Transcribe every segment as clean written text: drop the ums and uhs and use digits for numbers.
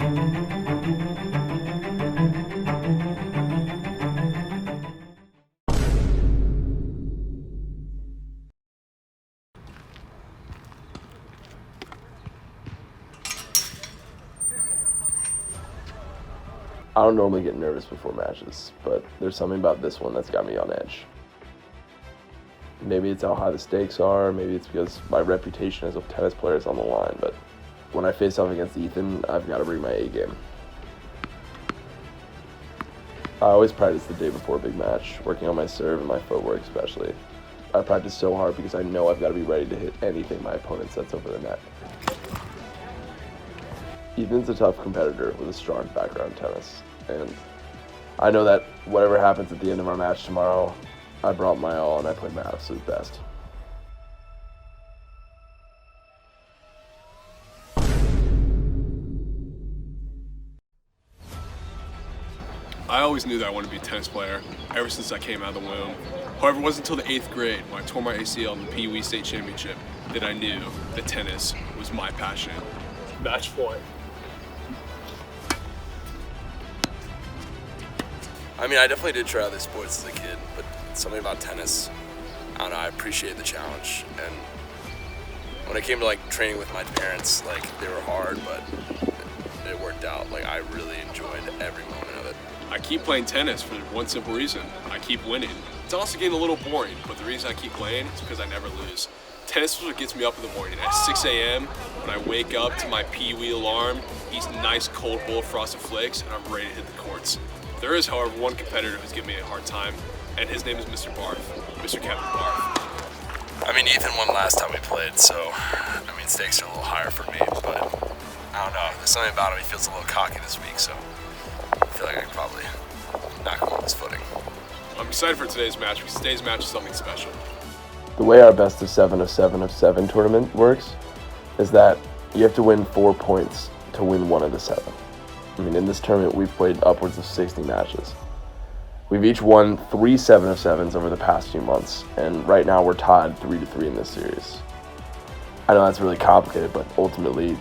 I don't normally get nervous before matches, but there's something about this one that's got me on edge. Maybe it's how high the stakes are, maybe it's because my reputation as a tennis player is on the line, but when I face off against Ethan, I've got to bring my A game. I always practice the day before a big match, working on my serve and my footwork especially. I practice so hard because I know I've got to be ready to hit anything my opponent sets over the net. Ethan's a tough competitor with a strong background in tennis, and I know that whatever happens at the end of our match tomorrow, I brought my all and I played my absolute best. I always knew that I wanted to be a tennis player ever since I came out of the womb. However, it wasn't until the 8th grade when I tore my ACL in the Pee Wee State Championship that I knew that tennis was my passion. Match point. I mean, I definitely did try other sports as a kid, but something about tennis, I don't know, I appreciate the challenge. And when it came to like training with my parents, like they were hard, but it worked out. Like I really enjoyed every moment of it. I keep playing tennis for one simple reason. I keep winning. It's also getting a little boring, but the reason I keep playing is because I never lose. Tennis is what gets me up in the morning at 6 a.m. when I wake up to my Pee Wee alarm, eat a nice cold bowl of Frosted Flakes, and I'm ready to hit the courts. There is, however, one competitor who's giving me a hard time, and his name is Mr. Barth, Mr. Kevin Barth. I mean, Ethan won last time we played, so, I mean, stakes are a little higher for me, but I don't know. There's something about him, he feels a little cocky this week, so I feel like I could probably knock him off his footing. I'm excited for today's match because today's match is something special. The way our best of 7 of 7 of 7 tournament works is that you have to win 4 points to win one of the 7. I mean, in this tournament, we've played upwards of 60 matches. We've each won 3 7 of 7s over the past few months, and right now we're tied 3-3 in this series. I know that's really complicated, but ultimately,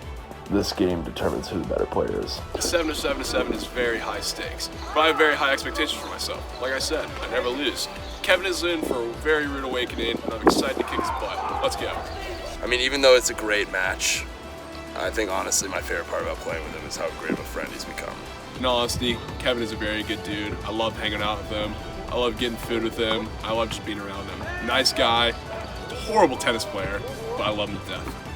this game determines who the better player is. 7 of 7 of 7 is very high stakes, but I have very high expectations for myself. Like I said, I never lose. Kevin is in for a very rude awakening, and I'm excited to kick his butt. Let's go. I mean, even though it's a great match, I think honestly my favorite part about playing with him is how great of a friend he's become. In all honesty, Kevin is a very good dude. I love hanging out with him. I love getting food with him. I love just being around him. Nice guy, horrible tennis player, but I love him to death.